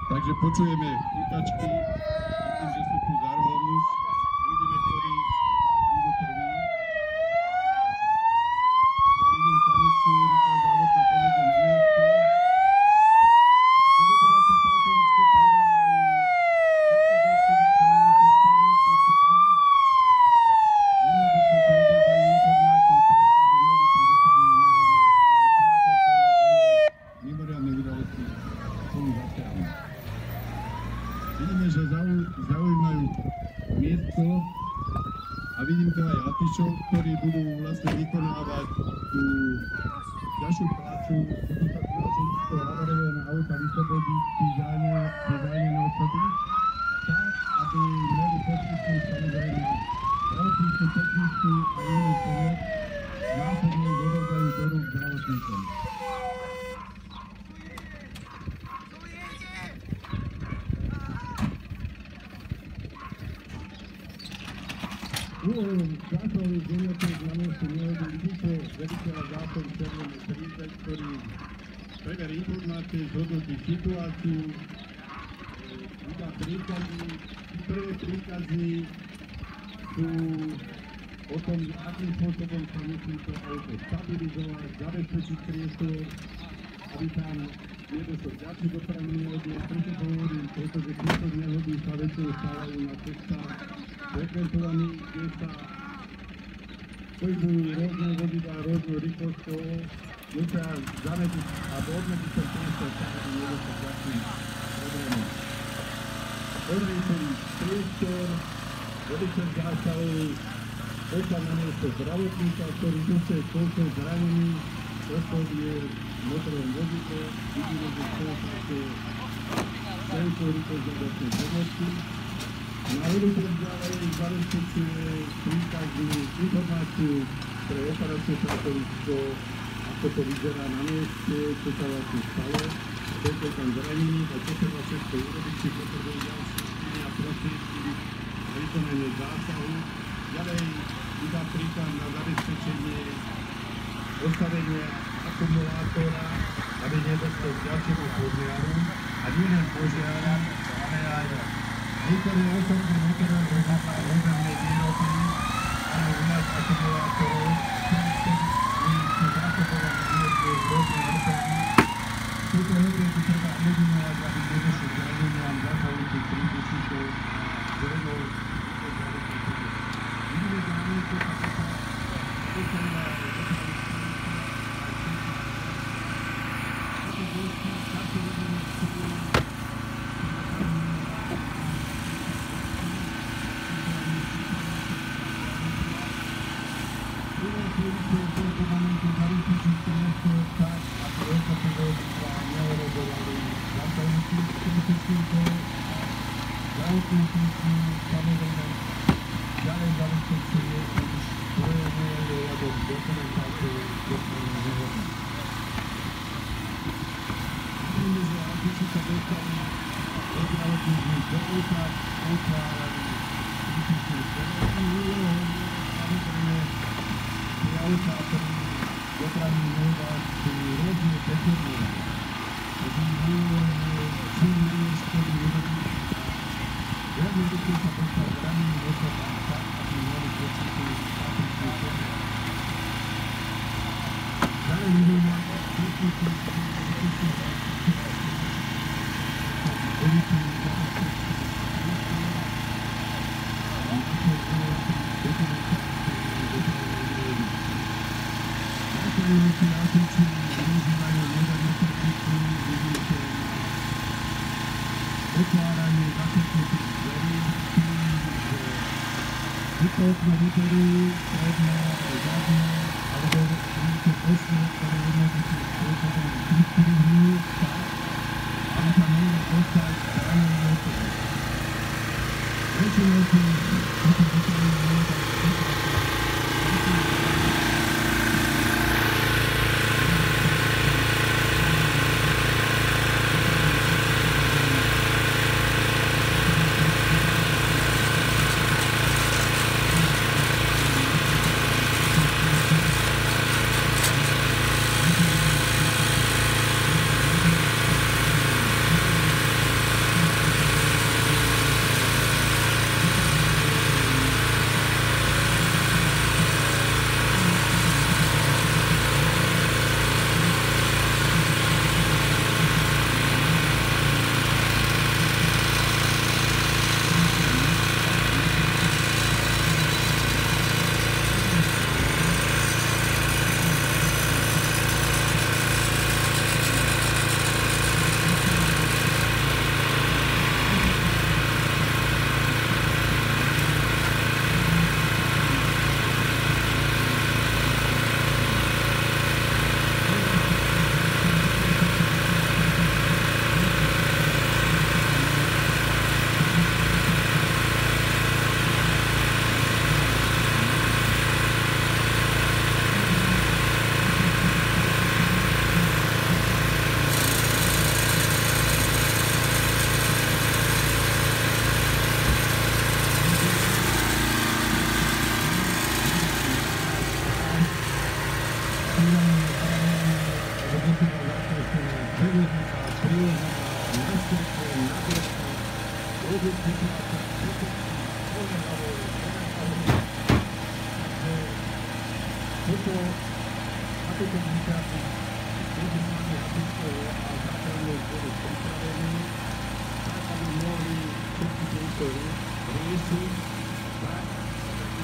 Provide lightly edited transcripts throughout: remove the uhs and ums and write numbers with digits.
Takže počujeme pútačky, myslím, že sú tu za rohom už. Uvidíme, ktorí prídu prvý. A vidím sanitku, rýchla zdravotná pomedzi na mieste. Ugotovacie pracovisko privolávajú všetky dešky na plnú systému postupne. Jednoducho si odovzdajú informáciu tak, aby mohli pri dopravnej nehode alebo pri akékoľvek mimoriadnej udalosti spolu zasiahnuť. Vidíme, že zaujímajú miesto a vidím tu aj afišov, ktorí budú vlastne vykonávať tú ďalšiu prácu, budú sa snažiť z toho havarového auta vyslobodiť tí zranené osoby, tak, aby mohli poskytnúť samozrejme zdravotníckú, technickú a inú pomoc, následne ich odovzdajú do rúk zdravotníkom. Úlohou zásahových jednotiek na mieste nehody vidíte veliteľa zásahu Červenej kríže, ktorý preverí informácie, zhodnotí situáciu, vydá príkazy. Prvé príkazy sú o tom, akým spôsobom sa musí to auto stabilizovať, zabezpečiť priestor, aby tam nedošlo k ďalšej dopravnej nehode. Prečo to hovorím? Pretože tieto nehody sa väčšinou stávajú na cestách frekventovaných, kde sa pohybujú rôzne vozidlá, rôznou rýchlosťou, musia zametiť alebo obmedziť ten priestor tak, aby nedošlo k ďalším problémom. Odriešený priestor, veliteľ zásahu poslal na miesto zdravotníka, ktorý zase koľko zranený, osob je v motorovom vozidle, vidíme, že spolupracuje koľko rýchlosť zdravotnej pomoci. Na veliteľ ďalej zabezpečuje príkazy informáciu pre operačné pracovisko, ako to vyzerá na mieste, čo sa vlastne stalo, koľko tam zranených a čo treba všetko urobiť, či potrebujú ďalšie síly a prostriedky na vykonanie zásahu. Ďalej vydá príkaz na zabezpečenie postavenia akumulátora, aby nedošlo k ďalšiemu požiaru, a nie len požiaru, ale aj niektoré osobné motorové vozidlá rozumnej výroby majú u nás akumulátorov, ktorý sú zásobované výrobky rôzne osoby. Tieto hľadky treba eliminovať, aby nedošlo k zraneniam zasahujúcich príslušníkov zrejmou vidíme, že na mieste sa postavila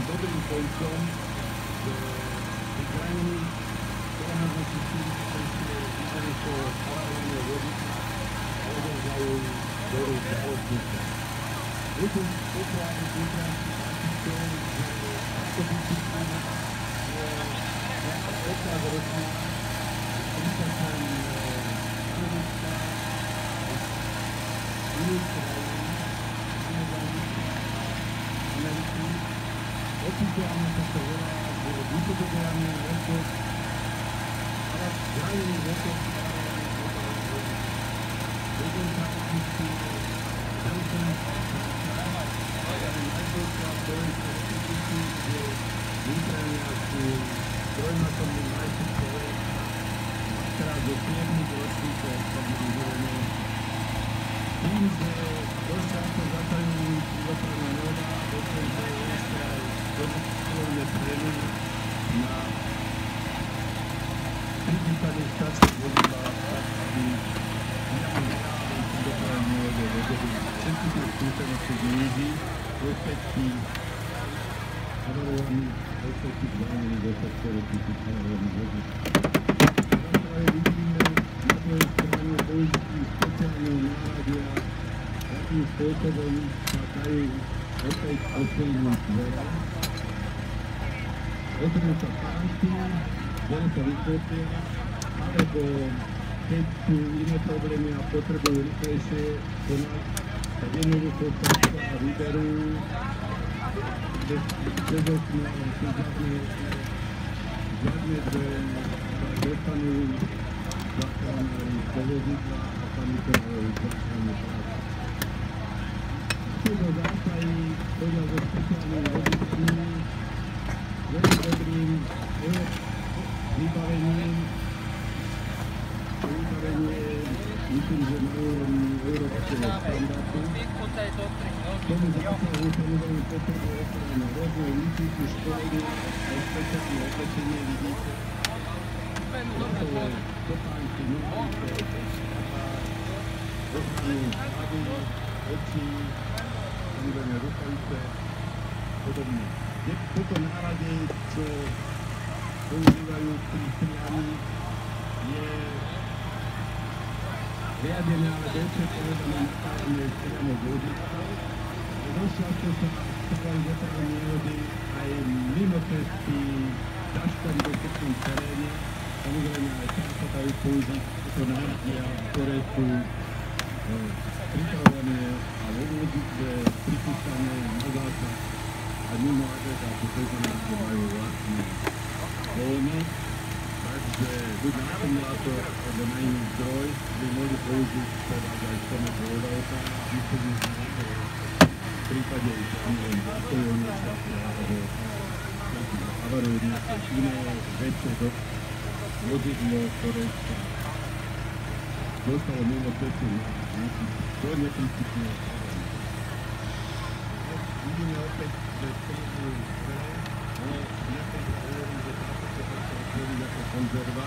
dobrým koncom, že vyzrajení poľahodnosti súvislosti vyzrejko paralelné vody a odovzdajú do rúk zdravotníka. Je tu populárny vyzrajný praktikou, že ako by si je odkaz ročná, písa sem Amerika, iných krajín, Ameriky. Oficiálne sa to volá, že vypodobovanie rekord, ale zranený rekord jeden závodníci najbolšia Slovenská republiky, kde Nitrania sú trojnásobný majster Slovenska, dvakrát zo 7 ročníkov stabilizované. Tým, že dosť často zatajujú dopravná noda, dokonca ešte aj produktovne trény na pripísaných stačných vozidlách, tak aby nenávidí dopravné node vedeli všetky tie skúsenosti z nízy, efekty avarovaných, efekty zvanených efektov, avarovaných vozidlách. Práve vidíme na tvojej strane použití špeciálneho náradia, akým spôsobom sa dajú opäť ovplyvniť voda. Otrú sa pánky, voda sa vykopia, alebo keď sú iné problémy a potrebujú rýchlejšie konať, tak jednoducho sa vyberú bez okna, zadne dve, dostanú záchranári do vozidla a sanitárov záchranné práce. Tieto zásahy chodia so špeciálnymi vozidlami, veľmi dobrým vybavením. Vybavenie, myslím, že na úrovni európskeho štandardu. K tomu zásahu samozrejme potrebuje ochranu rôzne výcviky, školenia a špeciálne oblečenie, vidíte. Gotové topánky, nohavice, ochranu hlavy, očí, samozrejme rukavice, podobne. Toto náradie, čo používajú pri strianí, je riadené, ale dosť povedané napájanie priamo vozidla. Dosť často sa stávajú dopravné nehody aj mimo cesty, v ťažkom dostupnom teréne. Samozrejme aj tam sa dajú použiť tieto náradia, ktoré sú pripravené a vo vozidle pripísané na zásah a mimo agregátu, to znamená, že majú vlastne voľno. Takže buď na akumulátor alebo na iný zdroj by mohli použiť teraz aj samotné vodovka a vyplniť v prípade zaspojenia šťastia alebo avarujú nejaké iné väčšie vozidlo, ktoré sa dostalo mimo cestu do neprincípneho stavania. Vidíme opäť, že strieľujú dvere, ale niektoré hovorí, že táto sa otvorí ako konzerva.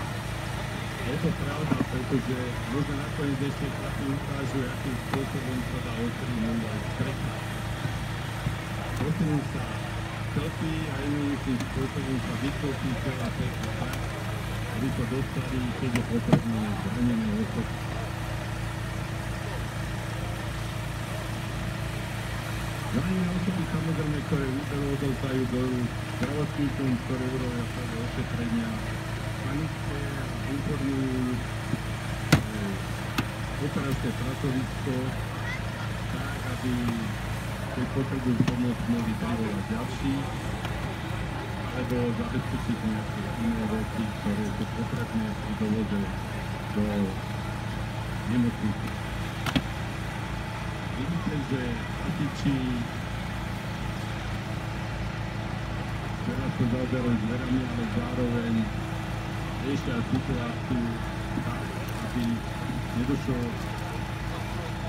Je to pravda, pretože možno nakoniec ešte taký ukážu, akým spôsobom sa dá otvoriť aj strecha. Posunú sa stopy a iným spôsobom sa vyklopí celá strecha tak, aby sa dostali, keď je potrebné zranené osoby. Zranené osoby samozrejme, ktoré odovzdajú do zdravotníkom, ktoré urobia prvé ošetrenia, panické a informujú operátske pracovisko tak, aby keď potrebujú pomoc mohli privolať ďalší alebo zabezpečiť nejaké iné veci, ktoré sú potrebné pri dovoze do nemocnice. Vidíte, že hasiči teraz sa zaoberajú dverami, ale zároveň riešia situáciu tak, aby nedošlo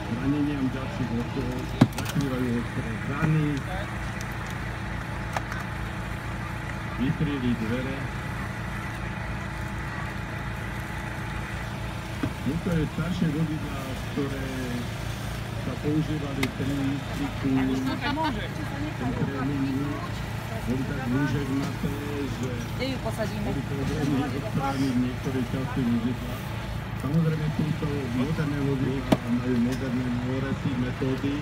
zraneniam ďalších okov, zakrývajú ostré rany, vytryli dvere. Niektoré staršie vozidlá, ktoré sa používali pri výstriku boli tak úževnaté, že boli problémy odstrániť niektoré časti vozidla. Samozrejme, týmto moderné vozidlá majú moderné novorecí metódy,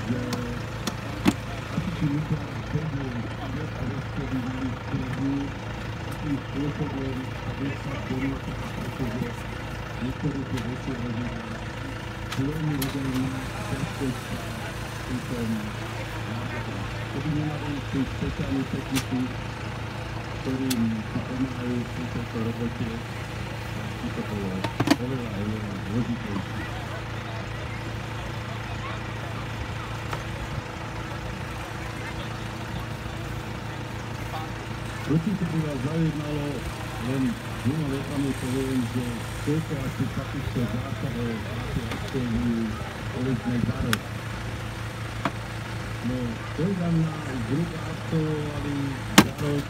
že asi si musia vedieť, a rozpovedali striehu takým spôsobom, aby sa donútila, pretože niektoré tie väčšie vozidlá sú veľmi moderné, ťažko sa pri tom náhodá. Keby nemali tú špeciálnu techniku, ktorým si pomáhajú v tejto robote, by to bolo oveľa zložitejšie. Určite by vás zaujímalo, len dvoma vetami poviem, že koľko asi takýchto zásahov asi absolvujú povedzme za rok. No, koľkám na zhruba absolvovali za rok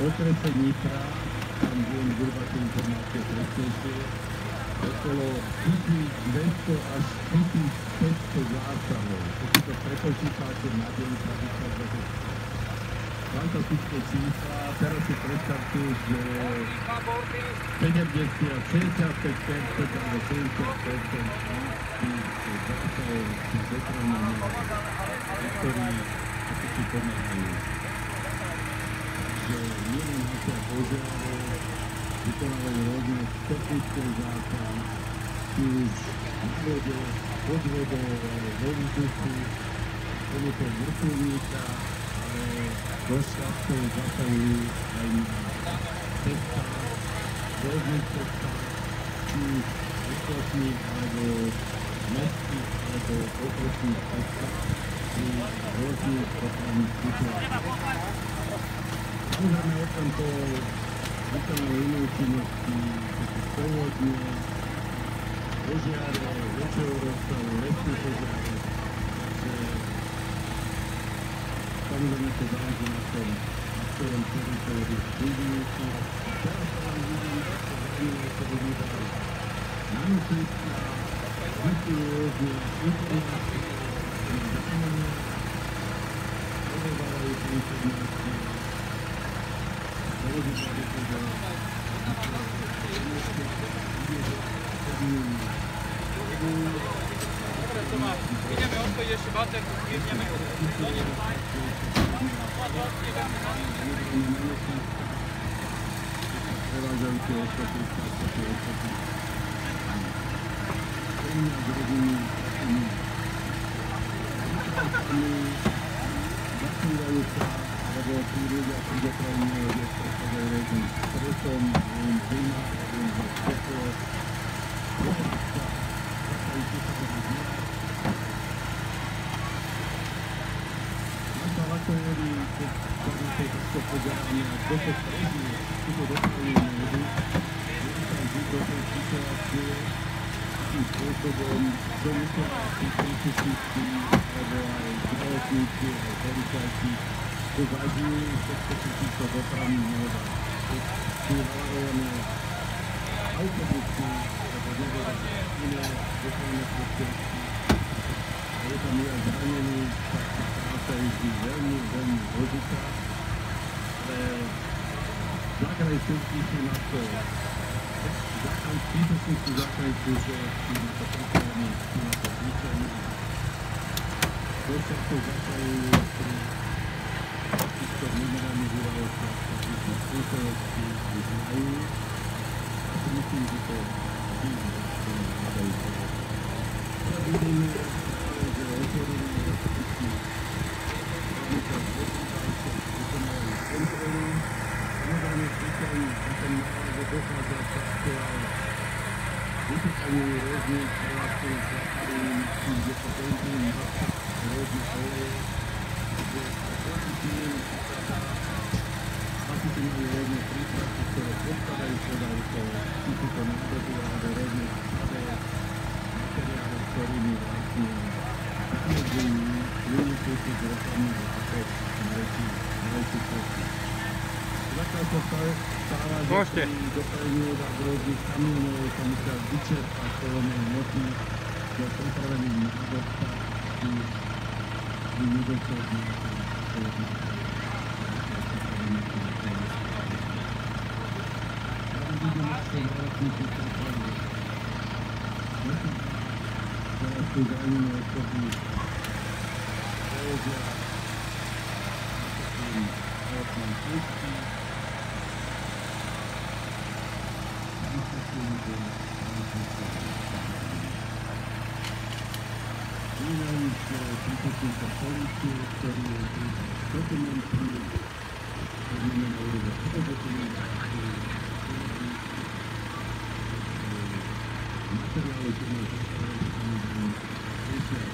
okrese Nitra, tam viem zhruba tie informácie presnejšie, okolo 1200 až 1500 zásahov. Keď si to prepočítate na deň, tak vychádza to fantastické čísla. Teraz si predstavte, že 70 a 65% alebo 70% tých zásahov sú dopravné, ktorí ako si pomáhajú. Takže nielen hasia požiare, vykonávajú rôzne technické zásahy, či už na vode, pod vodou, alebo vo vzduchu, pomocou vrtuľníka, ale dosť často zasahujú aj na cestách, rôznych cestách, či už okresných, alebo mestských, alebo okresných cestách, pri rôznych dopravných situáciách. Samozrejme okrem toho vykonajú iné činnosti, ako povodne, požiare, väčšieho rozsahu, lesné požiare, takže samozrejme to záleží na tom, na ktorom teritóriu budujúci. Teraz sa vám vidím, ako zaujímavé to vydali na notiska, vytývajú rôzne informácie, zájmania, povedávajú tie informácie, vozidla vypovedá, ideme odpojiť ešte baterku, ideme. Prevádzajú tie ostatní státy, tie ostatní. Spomínať s rodiny, takými vytváčami, zaklívajú sa, alebo tí ľudia pri dopravní nehode prechádzajú rôznym stresom, rôznym zima, rôznym za teplo, poháčka, zakajú pôsobených miast. Naša lakovody, keď sa takto pozeráme, kto to prežije, túto dopravnú nehodu, môže sa žiť do tej situácie, akým spôsobom, čo musia tí príslušníci, alebo aj zdravotníci, aj policajti, to zažijú všetko pri týchto dopravných nehodách. Keď sú havarované autobusy, alebo iné dopravné prostriedky, a je tam aj zranený, tak tá práca je vždy veľmi, veľmi zložitá, ale zákraj služby sú na to, príslušníci zákraj služieb sú na to pripravení, sú na to zvyčajní. Dosť často zákrajujú pri týchto mimoriadnych udalostiach, takých skúsenosti už majú. Ja si myslím, že to vidíme, že to hľadajú toho. Teraz vidíme, že otvorili rozpočty podnikať hospodárstvo, vykonávajú kontrolu. Samozrejme príkladu na ten náleže dochádza často aj vytýkajú rôznych prevádzkových západín, kde sa benzín, nafta, rôzne oleje, že proti tým sa dá určite majú rôzne prípravky, ktoré podpadajú pod auto, či sú to nádoby alebo rôzne staré materiály, ktorými vlastne zamedzujú vynikujúci z reklamných látok najväčší cesty. Zatiaľ sa stáva, že pri dopravení a v rôznych kamionov sa musia vyčerpať kolónne hmoty do pripravených nádobkách, či nedošlo k teraz tu zaujímavé osoby pôjde oknom púšti príslušníka polície, ktorý je dokumenty, ktorý na úrovni fotodokumentáciu, materiály, ktoré sú